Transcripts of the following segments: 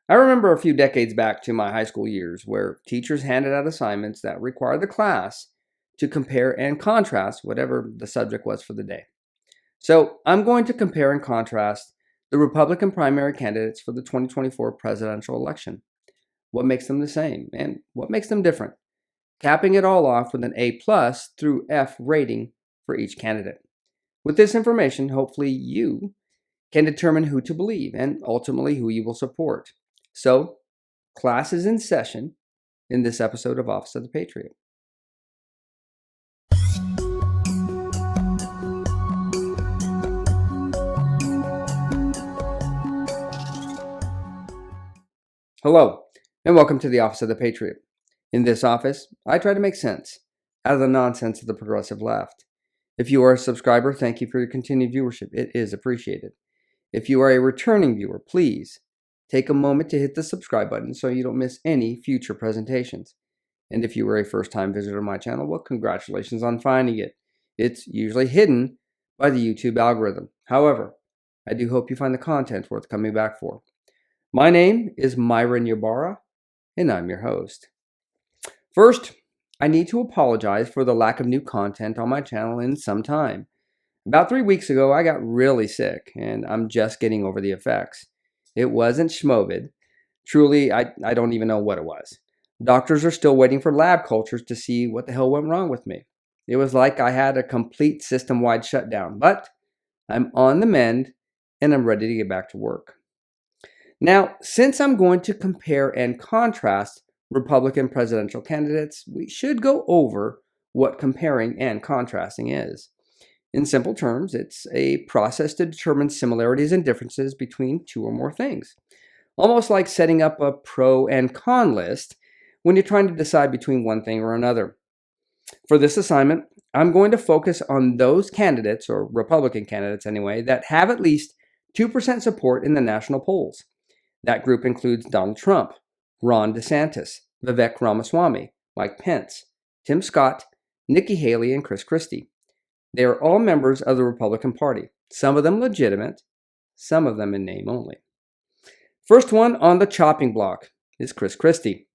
I remember a few decades back to my high school years where teachers handed out assignments that required the class to compare and contrast whatever the subject was for the day. So I'm going to compare and contrast the Republican primary candidates for the 2024 presidential election. What makes them the same and what makes them different? Capping it all off with an A plus through F rating for each candidate. With this information, hopefully you can determine who to believe and ultimately who you will support. So, class is in session in this episode of Office of the Patriot. Hello, and welcome to the Office of the Patriot. In this office, I try to make sense out of the nonsense of the progressive left. If you are a subscriber, thank you for your continued viewership. It is appreciated. If you are a returning viewer, please take a moment to hit the subscribe button so you don't miss any future presentations. And if you are a first-time visitor to my channel, well, congratulations on finding it. It's usually hidden by the YouTube algorithm. However, I do hope you find the content worth coming back for. My name is Myron Ybarra, and I'm your host. First, I need to apologize for the lack of new content on my channel in some time. About 3 weeks ago, I got really sick, and I'm just getting over the effects. It wasn't schmovid. Truly, I don't even know what it was. Doctors are still waiting for lab cultures to see what the hell went wrong with me. It was like I had a complete system-wide shutdown, but I'm on the mend, and I'm ready to get back to work. Now, since I'm going to compare and contrast Republican presidential candidates, we should go over what comparing and contrasting is. In simple terms, it's a process to determine similarities and differences between two or more things. Almost like setting up a pro and con list when you're trying to decide between one thing or another. For this assignment, I'm going to focus on those candidates, or Republican candidates anyway, that have at least 2% support in the national polls. That group includes Donald Trump, Ron DeSantis, Vivek Ramaswamy, Mike Pence, Tim Scott, Nikki Haley, and Chris Christie. They are all members of the Republican Party, some of them legitimate, some of them in name only. First one on the chopping block is Chris Christie.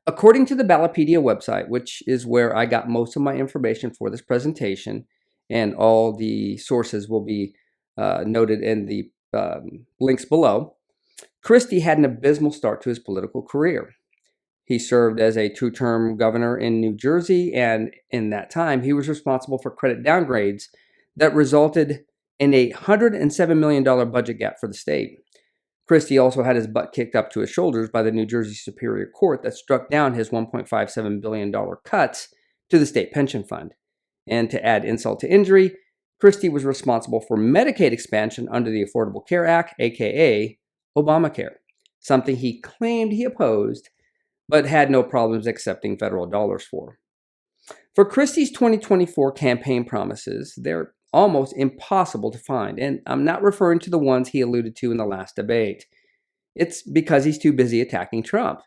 According to the Ballotpedia website, which is where I got most of my information for this presentation, and all the sources will be noted in the links below, Christie had an abysmal start to his political career. He served as a two-term governor in New Jersey, and in that time, he was responsible for credit downgrades that resulted in a $107 million budget gap for the state. Christie also had his butt kicked up to his shoulders by the New Jersey Superior Court that struck down his $1.57 billion cuts to the state pension fund. And to add insult to injury, Christie was responsible for Medicaid expansion under the Affordable Care Act, aka Obamacare, something he claimed he opposed, but had no problems accepting federal dollars for. For Christie's 2024 campaign promises, they're almost impossible to find, and I'm not referring to the ones he alluded to in the last debate. It's because he's too busy attacking Trump.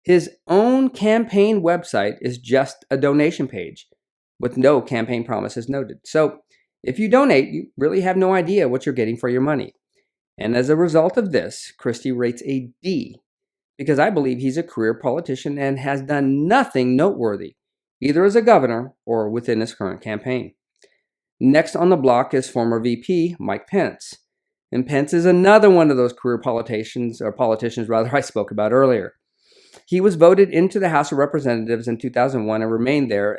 His own campaign website is just a donation page with no campaign promises noted. So if you donate, you really have no idea what you're getting for your money. And as a result of this, Christie rates a D, because I believe he's a career politician and has done nothing noteworthy, either as a governor or within his current campaign. Next on the block is former VP Mike Pence. And Pence is another one of those career politicians I spoke about earlier. He was voted into the House of Representatives in 2001 and remained there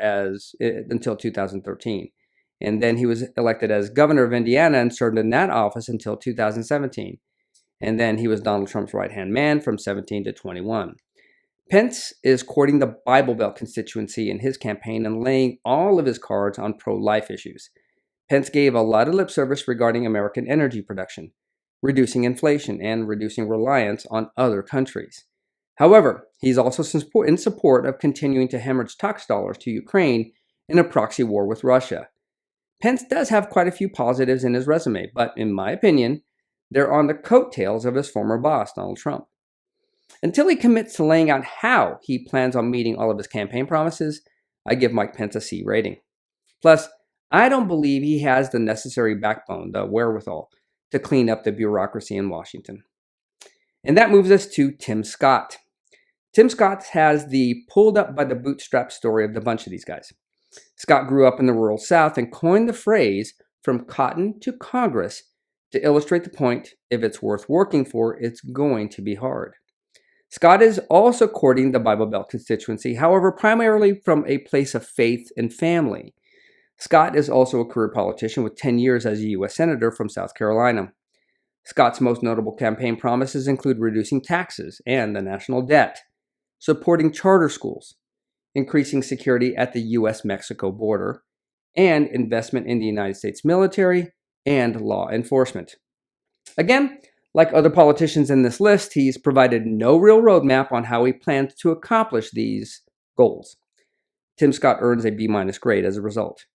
until 2013. And then he was elected as governor of Indiana and served in that office until 2017. And then he was Donald Trump's right-hand man from 17 to 21. Pence is courting the Bible Belt constituency in his campaign and laying all of his cards on pro-life issues. Pence gave a lot of lip service regarding American energy production, reducing inflation, and reducing reliance on other countries. However, he's also in support of continuing to hemorrhage tax dollars to Ukraine in a proxy war with Russia. Pence does have quite a few positives in his resume, but in my opinion, they're on the coattails of his former boss, Donald Trump. Until he commits to laying out how he plans on meeting all of his campaign promises, I give Mike Pence a C rating. Plus, I don't believe he has the necessary backbone, the wherewithal, to clean up the bureaucracy in Washington. And that moves us to Tim Scott. Tim Scott has the pulled up by the bootstrap story of the bunch of these guys. Scott grew up in the rural South and coined the phrase from cotton to Congress to illustrate the point: if it's worth working for, it's going to be hard. Scott is also courting the Bible Belt constituency, however, primarily from a place of faith and family. Scott is also a career politician with 10 years as a U.S. Senator from South Carolina. Scott's most notable campaign promises include reducing taxes and the national debt, supporting charter schools, increasing security at the U.S.-Mexico border, and investment in the United States military and law enforcement. Again, like other politicians in this list, he's provided no real roadmap on how he plans to accomplish these goals. Tim Scott earns a B- grade as a result.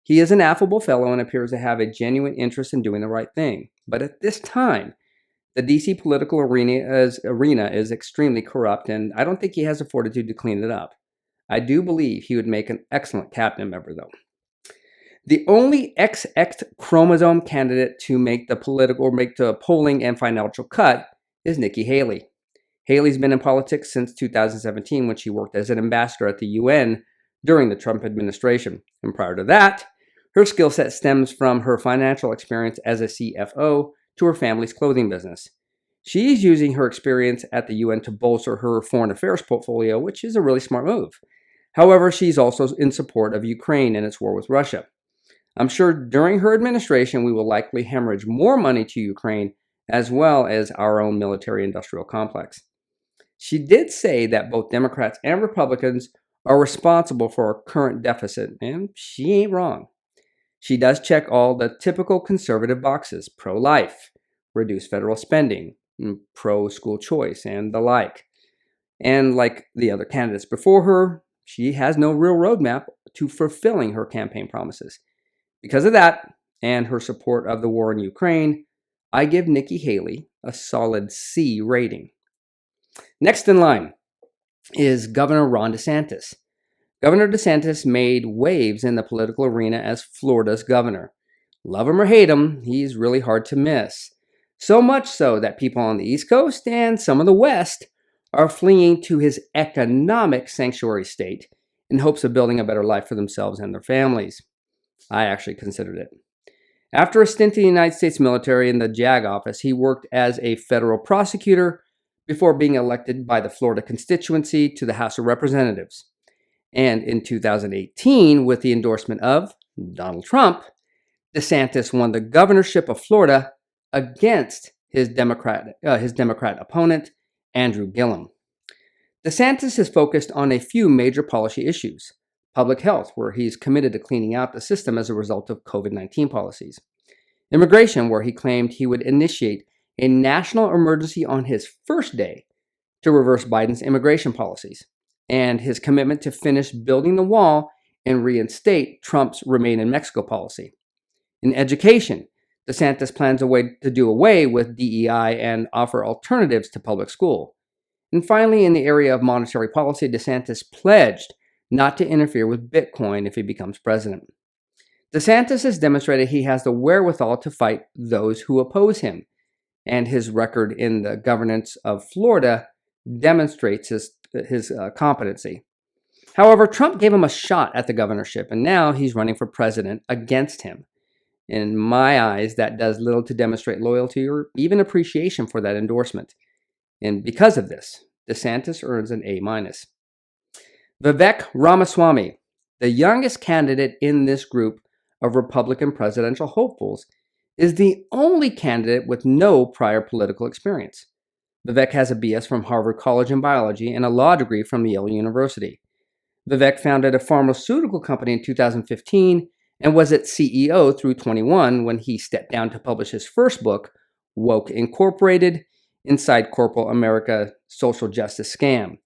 He is an affable fellow and appears to have a genuine interest in doing the right thing. But at this time, the D.C. political arena is extremely corrupt, and I don't think he has the fortitude to clean it up. I do believe he would make an excellent cabinet member, though. The only XX chromosome candidate to make the polling and financial cut is Nikki Haley. Haley's been in politics since 2017 when she worked as an ambassador at the UN during the Trump administration. And prior to that, her skill set stems from her financial experience as a CFO to her family's clothing business. She's using her experience at the UN to bolster her foreign affairs portfolio, which is a really smart move. However, she's also in support of Ukraine and its war with Russia. I'm sure during her administration, we will likely hemorrhage more money to Ukraine as well as our own military-industrial complex. She did say that both Democrats and Republicans are responsible for our current deficit, and she ain't wrong. She does check all the typical conservative boxes: pro-life, reduce federal spending, pro-school choice, and the like. And like the other candidates before her, she has no real roadmap to fulfilling her campaign promises. Because of that, and her support of the war in Ukraine, I give Nikki Haley a solid C rating. Next in line is Governor Ron DeSantis. Governor DeSantis made waves in the political arena as Florida's governor. Love him or hate him, he's really hard to miss. So much so that people on the East Coast and some of the West are fleeing to his economic sanctuary state in hopes of building a better life for themselves and their families. I actually considered it. After a stint in the United States military in the JAG office, he worked as a federal prosecutor before being elected by the Florida constituency to the House of Representatives. And in 2018, with the endorsement of Donald Trump, DeSantis won the governorship of Florida against his Democrat opponent, Andrew Gillum. DeSantis is focused on a few major policy issues: public health, where he's committed to cleaning out the system as a result of COVID-19 policies; immigration, where he claimed he would initiate a national emergency on his first day to reverse Biden's immigration policies; and his commitment to finish building the wall and reinstate Trump's Remain in Mexico policy. In education, DeSantis plans a way to do away with DEI and offer alternatives to public school. And finally, in the area of monetary policy, DeSantis pledged not to interfere with Bitcoin if he becomes president. DeSantis has demonstrated he has the wherewithal to fight those who oppose him, and his record in the governance of Florida demonstrates his competency. However, Trump gave him a shot at the governorship, and now he's running for president against him. In my eyes, that does little to demonstrate loyalty or even appreciation for that endorsement. And because of this, DeSantis earns an A-. Vivek Ramaswamy, the youngest candidate in this group of Republican presidential hopefuls, is the only candidate with no prior political experience. Vivek has a BS from Harvard College in biology and a law degree from Yale University. Vivek founded a pharmaceutical company in 2015 and was its CEO through 21 when he stepped down to publish his first book, Woke Incorporated: Inside Corporate America Social Justice Scam.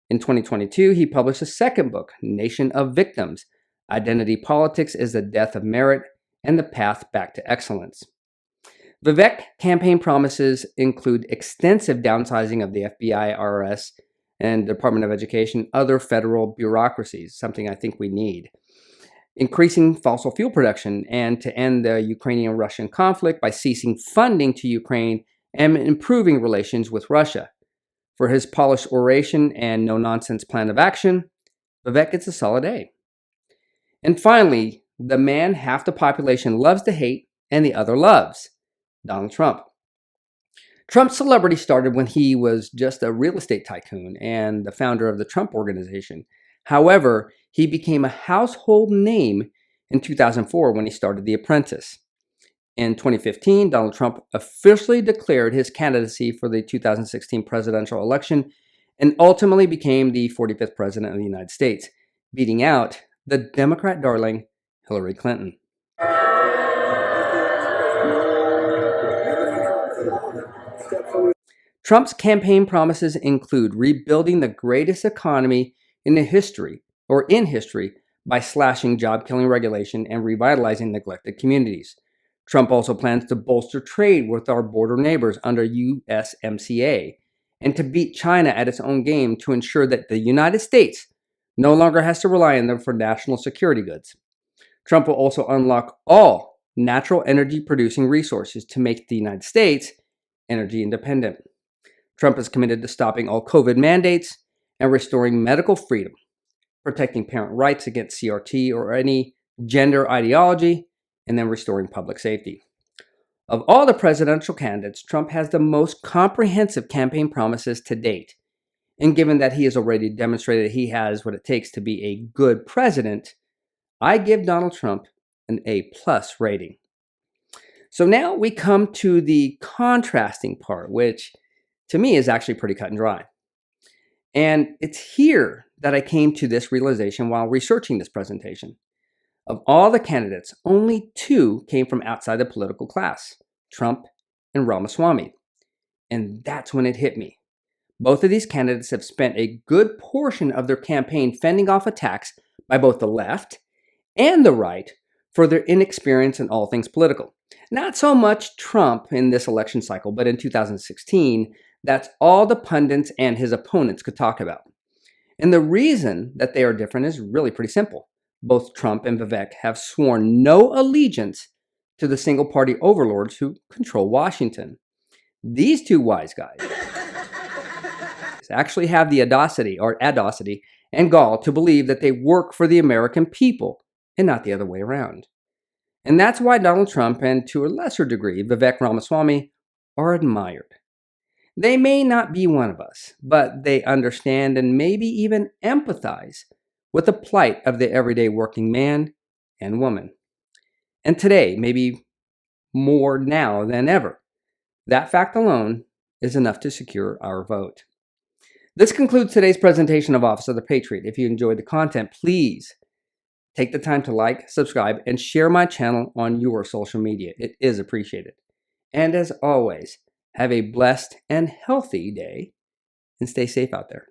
In 2022, he published a second book, Nation of Victims: Identity Politics is the Death of Merit and the Path Back to Excellence. Vivek campaign promises include extensive downsizing of the FBI, IRS, and Department of Education, other federal bureaucracies, something I think we need; increasing fossil fuel production, and to end the Ukrainian-Russian conflict by ceasing funding to Ukraine and improving relations with Russia. For his polished oration and no-nonsense plan of action, Vivek gets a solid A. And finally, the man half the population loves to hate and the other loves, Donald Trump. Trump's celebrity started when he was just a real estate tycoon and the founder of the Trump Organization. However, he became a household name in 2004 when he started The Apprentice. In 2015, Donald Trump officially declared his candidacy for the 2016 presidential election and ultimately became the 45th president of the United States, beating out the Democrat darling Hillary Clinton. Trump's campaign promises include rebuilding the greatest economy in history by slashing job-killing regulation and revitalizing neglected communities. Trump also plans to bolster trade with our border neighbors under USMCA and to beat China at its own game to ensure that the United States no longer has to rely on them for national security goods. Trump will also unlock all natural energy producing resources to make the United States energy independent. Trump is committed to stopping all COVID mandates and restoring medical freedom, protecting parent rights against CRT or any gender ideology, and then restoring public safety. Of all the presidential candidates, Trump has the most comprehensive campaign promises to date. And given that he has already demonstrated that he has what it takes to be a good president, I give Donald Trump an A+ rating. So now we come to the contrasting part, which to me is actually pretty cut and dry. And it's here that I came to this realization while researching this presentation. Of all the candidates, only two came from outside the political class, Trump and Ramaswamy. And that's when it hit me. Both of these candidates have spent a good portion of their campaign fending off attacks by both the left and the right for their inexperience in all things political. Not so much Trump in this election cycle, but in 2016, that's all the pundits and his opponents could talk about. And the reason that they are different is really pretty simple. Both Trump and Vivek have sworn no allegiance to the single-party overlords who control Washington. These two wise guys actually have the audacity and gall to believe that they work for the American people and not the other way around. And that's why Donald Trump and, to a lesser degree, Vivek Ramaswamy are admired. They may not be one of us, but they understand and maybe even empathize with the plight of the everyday working man and woman. And today, maybe more now than ever, that fact alone is enough to secure our vote. This concludes today's presentation of Office of the Patriot. If you enjoyed the content, please take the time to like, subscribe, and share my channel on your social media. It is appreciated. And as always, have a blessed and healthy day and stay safe out there.